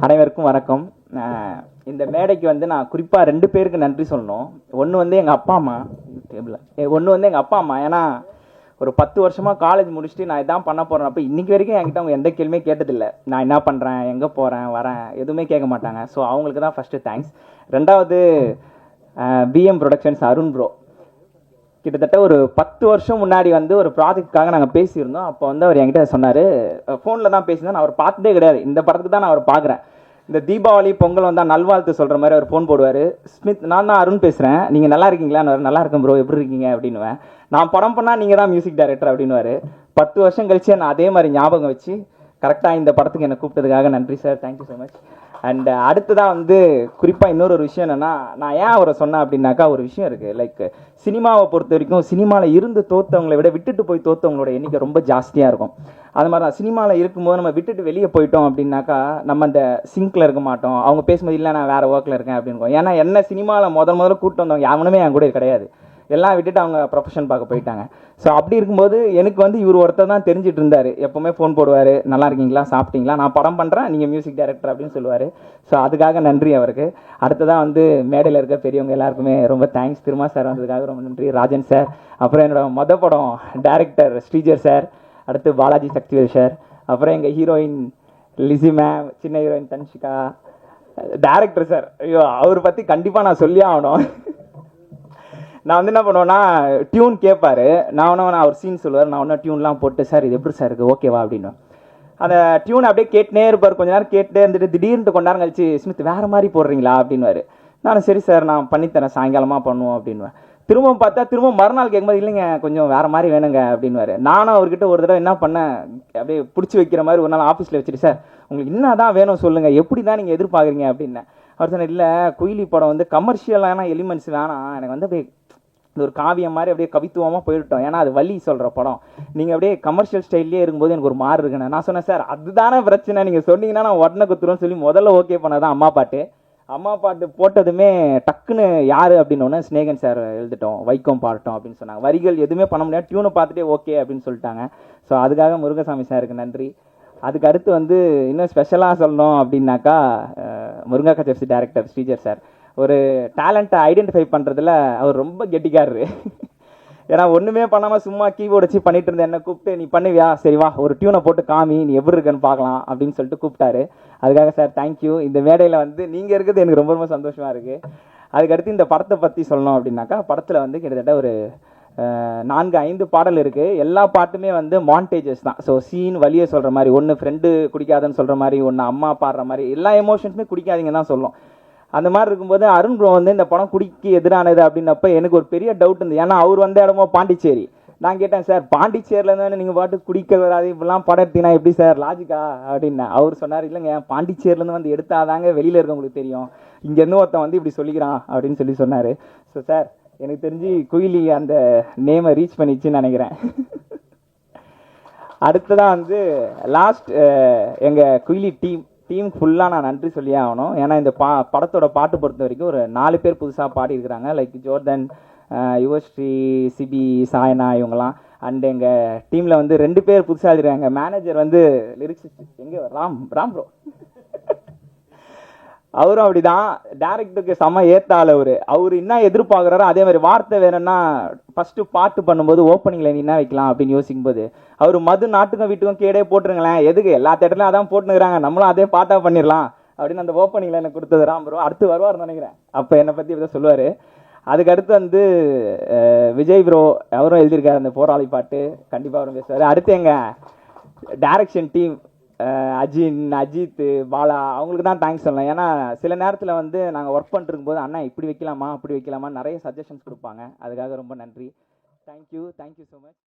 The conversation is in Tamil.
அனைவருக்கும் வணக்கம். இந்த மேடைக்கு வந்து நான் குறிப்பாக 2 பேருக்கு நன்றி சொல்லணும். ஒன்று வந்து எங்கள் அப்பா அம்மா, ஏன்னா ஒரு 10 வருஷமாக காலேஜ் முடிச்சுட்டு நான் இதான் பண்ண போகிறேன். அப்போ இன்றைக்கி வரைக்கும் என்கிட்ட அவங்க எந்த கேள்வியுமே கேட்டதில்லை. நான் என்ன பண்ணுறேன், எங்கே போகிறேன், வரேன், எதுவுமே கேட்க மாட்டாங்க. ஸோ அவங்களுக்கு தான் ஃபஸ்ட்டு தேங்க்ஸ். ரெண்டாவது பிஎம் ப்ரொடக்ஷன்ஸ் அருண் ப்ரோ. கிட்டத்தட்ட ஒரு 10 வருஷம் முன்னாடி வந்து ஒரு ப்ராஜெக்டுக்காக நாங்கள் பேசியிருந்தோம். அப்போ வந்து அவர் என்கிட்ட சொன்னார், ஃபோனில் தான் பேசியிருந்தேன், நான் அவர் பார்த்ததே கிடையாது. இந்த படத்துக்கு தான் நான் அவர் பார்க்குறேன். இந்த தீபாவளி பொங்கல் வந்தால் நல்வாழ்த்து சொல்கிற மாதிரி அவர் ஃபோன் போடுவார். ஸ்மித், நான் தான் அருண் பேசுகிறேன், நீங்கள் நல்லா இருக்கீங்களா? நல்லா இருக்கேன் ப்ரோ, எப்படி இருக்கீங்க அப்படின்னுவேன். நான் படம் பண்ணால் நீங்கள் தான் மியூசிக் டைரக்டர் அப்படின்னுவார். 10 வருஷம் கழிச்சு நான் அதே மாதிரி ஞாபகம் வச்சு கரெக்டாக இந்த படத்துக்கு என்னை கூப்பிட்டதுக்காக நன்றி sir, thank you so much. And அடுத்ததான் வந்து குறிப்பாக இன்னொரு விஷயம் என்னென்னா, நான் ஏன் அவரை சொன்னேன் அப்படின்னாக்கா, ஒரு விஷயம் இருக்குது. லைக் சினிமாவை பொறுத்த வரைக்கும் சினிமாவில் இருந்து தோற்றவங்களை விட விட்டுட்டு போய் தோற்றவங்களோட எண்ணிக்கை ரொம்ப ஜாஸ்தியாக இருக்கும். அது மாதிரி தான் சினிமாவில் இருக்கும்போது நம்ம விட்டுட்டு வெளியே போயிட்டோம் அப்படின்னாக்கா நம்ம அந்த சிங்கில் இருக்க மாட்டோம். அவங்க பேசும்போது இல்லை நான் வேறு ஒர்க்கில் இருக்கேன் அப்படின்னு. ஏன்னா என்ன சினிமாவில் முதல்ல கூப்பிட்டு வந்தவங்க எவனுமே என் கூட கிடையாது. எல்லாம் விட்டுட்டு அவங்க ப்ரொஃபஷன் பார்க்க போயிட்டாங்க. ஸோ அப்படி இருக்கும்போது எனக்கு வந்து இவர் ஒருத்தர் தான் தெரிஞ்சிட்டு இருந்தார். எப்போவுமே ஃபோன் போடுவார், நல்லா இருக்கீங்களா, சாப்பிட்டீங்களா, நான் படம் பண்ணுறேன், நீங்கள் மியூசிக் டைரக்டர் அப்படின்னு சொல்லுவார். ஸோ அதுக்காக நன்றி அவருக்கு. அடுத்ததான் வந்து மேடையில் இருக்க பெரியவங்க எல்லாருக்குமே ரொம்ப தேங்க்ஸ். திருமா சார் வந்ததுக்காக ரொம்ப நன்றி. ராஜன் சார், அப்புறம் என்னோட படம் டைரக்டர் ஸ்ரீஜர் சார், அடுத்து பாலாஜி சக்திவேல் சார், அப்புறம் எங்கள் ஹீரோயின் லிசி மேம், சின்ன ஹீரோயின் தன்ஷிகா, டைரக்டர் சார், ஐயோ அவர் பற்றி கண்டிப்பாக நான் சொல்லி ஆகணும். நான் வந்து என்ன பண்ணுவேன்னா, டியூன் கேட்பார், நான் அவர் சீன் சொல்லுவார், நான் ஒன்றும் டியூன்லாம் போட்டு சார் இது எப்படி சார் இருக்குது ஓகேவா அப்படின்னு அந்த டியூன் அப்படியே கேட்டுனே இருப்பார். கொஞ்ச நேரம் கேட்டே இருந்துட்டு திடீர்னு கொஞ்ச நேரம் கழிச்சு ஸ்மித் வேறு மாதிரி போடுறீங்களா அப்படின்வாரு. நானும் சரி சார் நான் பண்ணித்தரேன், சாயங்காலமாக பண்ணுவோம் அப்படின்வேன். திரும்ப பார்த்தா திரும்ப மறுநாள் கேட்கும்போது இல்லைங்க கொஞ்சம் வேறு மாதிரி வேணுங்க அப்படின்வாரு. நானும் அவர்கிட்ட ஒரு தடவை என்ன பண்ணேன், அப்படியே பிடிச்சி வைக்கிற மாதிரி ஒரு நாள் ஆஃபீஸில் வச்சுட்டு சார் உங்களுக்கு என்ன தான் வேணும் சொல்லுங்கள், எப்படி தான் நீங்கள் எதிர்பார்க்குறீங்க அப்படின்னேன். அவர் சொன்னார், இல்லை குயிலி படம் வந்து கமர்ஷியலான எலிமெண்ட்ஸ் வேணாம், எனக்கு வந்து அப்படியே ஒரு காவியம் மாதிரி அப்படியே கவித்துவமாக போயிட்டோம். ஏன்னா அது வலி சொல்கிற படம், நீங்கள் அப்படியே கமர்ஷியல் ஸ்டைல்லே இருக்கும்போது எனக்கு ஒரு மாறு இருக்குண்ணே. நான் சொன்னேன் சார் அதுதானே பிரச்சனை, நீங்கள் சொன்னீங்கன்னா நான் உடனே குத்துருன்னு சொல்லி முதல்ல ஓகே பண்ணதான் அம்மா பாட்டு போட்டதுமே டக்குன்னு யார் அப்படின்னோடனே ஸ்நேகன் சார் எழுதிட்டோம், வைக்கம் பாடட்டும் அப்படின்னு சொன்னாங்க. வரிகள் எதுவுமே பண்ண முடியாது, டியூனை பார்த்துட்டே ஓகே அப்படின்னு சொல்லிட்டாங்க. ஸோ அதுக்காக முருகசாமி சாருக்கு நன்றி. அதுக்கு அடுத்து வந்து இன்னும் ஸ்பெஷலாக சொல்லணும் அப்படின்னாக்கா, முருங்கக்கா செப்சி டைரக்டர் ஸ்ரீஜர் சார் ஒரு டேலண்ட்டை ஐடென்டிஃபை பண்ணுறதுல அவர் ரொம்ப கெட்டிக்காரரு. ஏன்னா ஒன்றுமே பண்ணாமல் சும்மா கீபோர்டு வச்சு பண்ணிட்டு இருந்தேன். என்ன கூப்பிட்டு நீ பண்ணுவியா, சரி வா ஒரு டியூனை போட்டு காமி, நீ எப்படி இருக்குன்னு பார்க்கலாம் அப்படின்னு சொல்லிட்டு கூப்பிட்டாரு. அதுக்காக சார் தேங்க்யூ. இந்த மேடையில் வந்து நீங்கள் இருக்கிறது எனக்கு ரொம்ப ரொம்ப சந்தோஷமாக இருக்குது. அதுக்கடுத்து இந்த படத்தை பற்றி சொல்லணும் அப்படின்னாக்கா, படத்தில் வந்து கிட்டத்தட்ட ஒரு 4-5 பாடல் இருக்குது. எல்லா பாட்டுமே வந்து மாண்டேஜஸ் தான். ஸோ சீன் வழியை சொல்கிற மாதிரி, ஒன்று ஃப்ரெண்டு குடிக்காதுன்னு சொல்கிற மாதிரி, ஒன்று அம்மா பாடுற மாதிரி, எல்லா எமோஷன்ஸுமே குடிக்காதீங்கன்னு தான் சொல்லும். அந்த மாதிரி இருக்கும்போது அருண் ப்ரோ வந்து இந்த படம் குடிக்கு எதிரானது அப்படின்னப்ப எனக்கு ஒரு பெரிய டவுட் இருந்தது. ஏன்னா அவர் வந்த இடமோ பாண்டிச்சேரி. நான் கேட்டேன் சார் பாண்டிச்சேரியில் இருந்தாலும் நீங்கள் பாட்டு குடிக்க வராது, இப்படிலாம் படம் எடுத்தீங்கன்னா எப்படி சார் லாஜிக்கா அப்படின்னா, அவர் சொன்னார் இல்லைங்க பாண்டிச்சேரியிலேருந்து வந்து எடுத்தாதாங்க வெளியில் இருக்கவங்களுக்கு தெரியும், இங்கேருந்து ஒருத்தன் வந்து இப்படி சொல்லிக்கிறான் அப்படின்னு சொல்லி சொன்னார். ஸோ சார் எனக்கு தெரிஞ்சு குயிலி அந்த நேமை ரீச் பண்ணிச்சுன்னு நினைக்கிறேன். அடுத்ததான் வந்து லாஸ்ட் எங்கள் குயிலி டீம் ஃபுல்லாக நான் நன்றி சொல்லியே ஆகணும். ஏன்னா இந்த படத்தோட பாட்டு பொறுத்த வரைக்கும் ஒரு 4 பேர் புதுசாக பாடியிருக்கிறாங்க. லைக் ஜோர்தன், யுவஸ்ரீ, சிபி, சாயனா இவங்கெல்லாம். அண்ட் எங்கள் டீமில் வந்து 2 பேர் புதுசாக எழுதிருக்காங்க. மேனேஜர் வந்து லிரிக்ஸ் எங்கே ராம் ப்ரோ, அவரும் அப்படிதான். டேரக்டருக்கு செம்ம ஏத்தாள் அவர் என்ன எதிர்பார்க்குறாரோ அதே மாதிரி. வார்த்தை வேணும்னா ஃபஸ்ட்டு பாட்டு பண்ணும்போது ஓப்பனிங்கில் நீ என்ன வைக்கலாம் அப்படின்னு யோசிக்கும்போது அவர் மது நாட்டுக்கும் வீட்டுக்கும் கேடே போட்டுருங்களேன், எதுக்கு எல்லா தேட்டர்லையும் அதான் போட்டுனுக்குறாங்க, நம்மளும் அதே பாட்டாக பண்ணிடலாம் அப்படின்னு அந்த ஓப்பனிங்கில் எனக்கு கொடுத்தது ராம் ப்ரோ. அடுத்து வருவார்னு நினைக்கிறேன், அப்போ என்னை பற்றி இப்படி தான் சொல்லுவார். அதுக்கு அடுத்து வந்து விஜய் ப்ரோ, அவரும் எழுதியிருக்காரு அந்த போராளி பாட்டு, கண்டிப்பாக அவரும் பேசுவார். அடுத்து எங்கள் டைரக்ஷன் டீம் அஜித், பாலா, அவங்களுக்கு தான் தேங்க்ஸ் சொல்லலாம். ஏன்னா சில நேரத்தில் வந்து நாங்கள் ஒர்க் பண்ணிருக்கும் போது அண்ணா இப்படி வைக்கலாமா அப்படி வைக்கலாமா நிறைய சஜஷன்ஸ் கொடுப்பாங்க. அதுக்காக ரொம்ப நன்றி. Thank you so much.